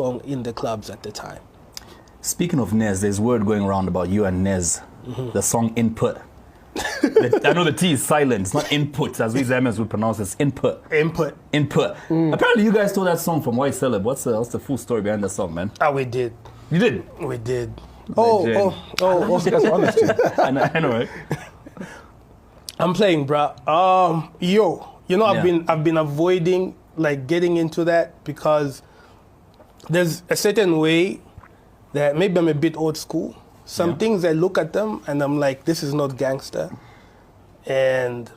song in the clubs at the time. Speaking of Nez, there's word going around about you and Nez, the song Input. I know the T is silent. It's not input, as we Zambians would pronounce it. It's input. Input. Apparently, you guys stole that song from White Celeb. What's the full story behind the song, man? We did. You did? We did. You guys were honest. I know, right? I'm playing, bro. I've been avoiding like getting into that because there's a certain way that maybe I'm a bit old school. Some things I look at them and I'm like, this is not gangster. And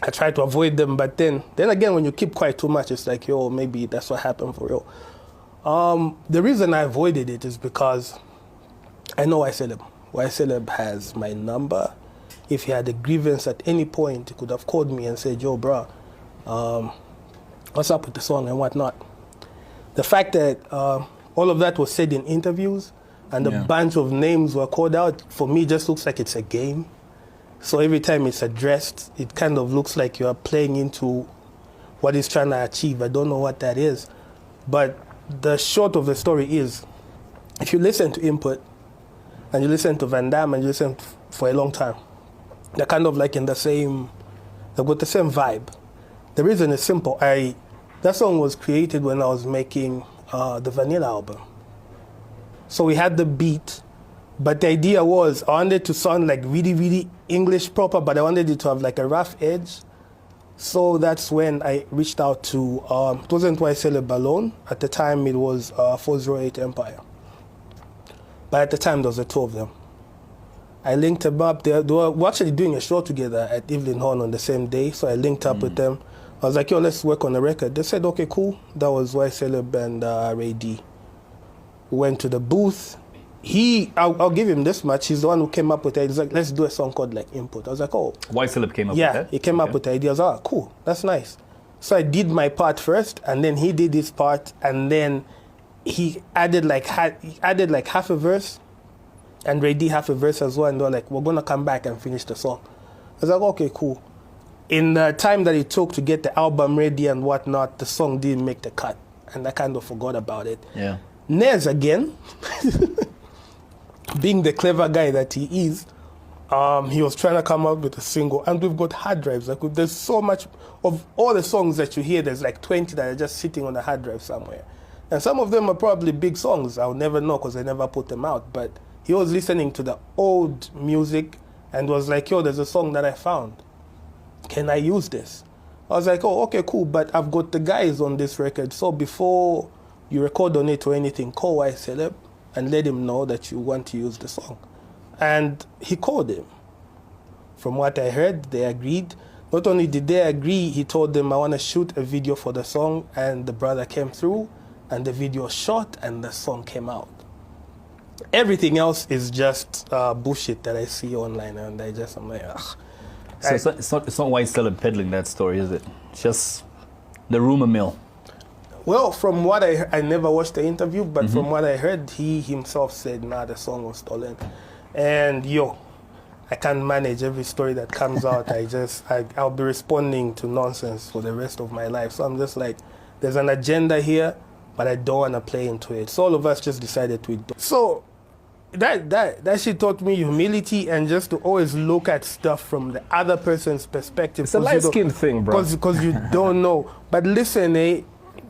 I try to avoid them, but then again, when you keep quiet too much, it's like, maybe that's what happened for real. The reason I avoided it is because I know YCeleb. YCeleb has my number. If he had a grievance at any point, he could have called me and said, yo, bro, what's up with the song and whatnot. The fact that all of that was said in interviews and a bunch of names were called out, for me, just looks like it's a game. So every time it's addressed, it kind of looks like you are playing into what he's trying to achieve. I don't know what that is. But the short of the story is, if you listen to Input, and you listen to Van Damme, and you listen for a long time, they're kind of like they've got the same vibe. The reason is simple. That song was created when I was making the Vanilla album. So we had the beat, but the idea was I wanted to sound like really, really English proper, but I wanted it to have like a rough edge. So that's when I reached out to, it wasn't YCeleb alone. At the time, it was 408 Empire. But at the time, there was the two of them. I linked them up. They were actually doing a show together at Evelyn Horn on the same day, so I linked up with them. I was like, let's work on a record. They said, okay, cool. That was YCeleb and Ray D. We went to the booth. I'll give him this much. He's the one who came up with it. He's like, let's do a song called like Input. I was like, oh. YCeleb came up with that? Yeah, he came up with the idea. I was like, cool, that's nice. So I did my part first, and then he did his part, and then he added like half a verse, and Ray D half a verse as well, and they were like, we're going to come back and finish the song. I was like, okay, cool. In the time that it took to get the album ready and whatnot, the song didn't make the cut, and I kind of forgot about it. Yeah. Nez, again, being the clever guy that he is, he was trying to come out with a single, and we've got hard drives. Like, there's so much of all the songs that you hear, there's like 20 that are just sitting on a hard drive somewhere. And some of them are probably big songs. I'll never know because I never put them out. But he was listening to the old music and was like, there's a song that I found. Can I use this? I was like, okay, cool, but I've got the guys on this record. So before you record on it or anything, call YCeleb and let him know that you want to use the song. And he called him. From what I heard, they agreed. Not only did they agree, he told them, I want to shoot a video for the song, and the brother came through, and the video shot, and the song came out. Everything else is just bullshit that I see online, and I'm like, ugh. So it's not YCeleb peddling that story, is it? It's just the rumor mill. Well, from what I never watched the interview, but from what I heard, he himself said, the song was stolen. And I can't manage every story that comes out. I'll be responding to nonsense for the rest of my life. So I'm just like, there's an agenda here, but I don't want to play into it. So all of us just decided to do. So that shit taught me humility and just to always look at stuff from the other person's perspective. It's a light-skinned thing, bro. Because you don't know. But listen,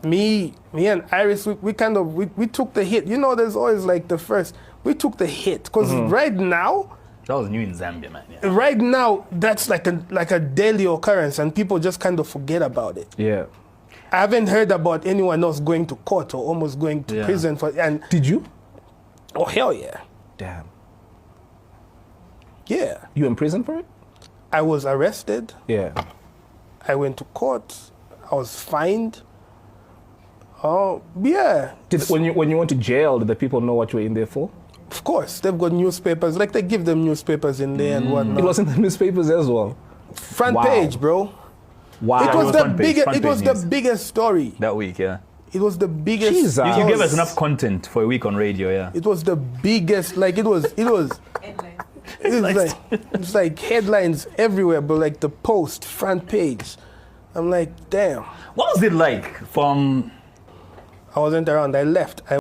me and Iris, we took the hit. There's always like the first. We took the hit because right now. That was new in Zambia, man. Yeah. Right now, that's like a daily occurrence, and people just kind of forget about it. Yeah. I haven't heard about anyone else going to court or almost going to prison for. And did you? Oh hell yeah! Damn. Yeah. You in prison for it? I was arrested. Yeah. I went to court. I was fined. Oh yeah. When you went to jail, did the people know what you were in there for? Of course, they've got newspapers. Like they give them newspapers in there and whatnot. It was in the newspapers as well. Front page, bro. Wow. It was the biggest story that week. Yeah. It was the biggest. Jesus. You gave us enough content for a week on radio. Yeah. It was the biggest. Like it was. It's like headlines everywhere, but like the Post front page. I'm like, damn. What was it like from I wasn't around. I left. I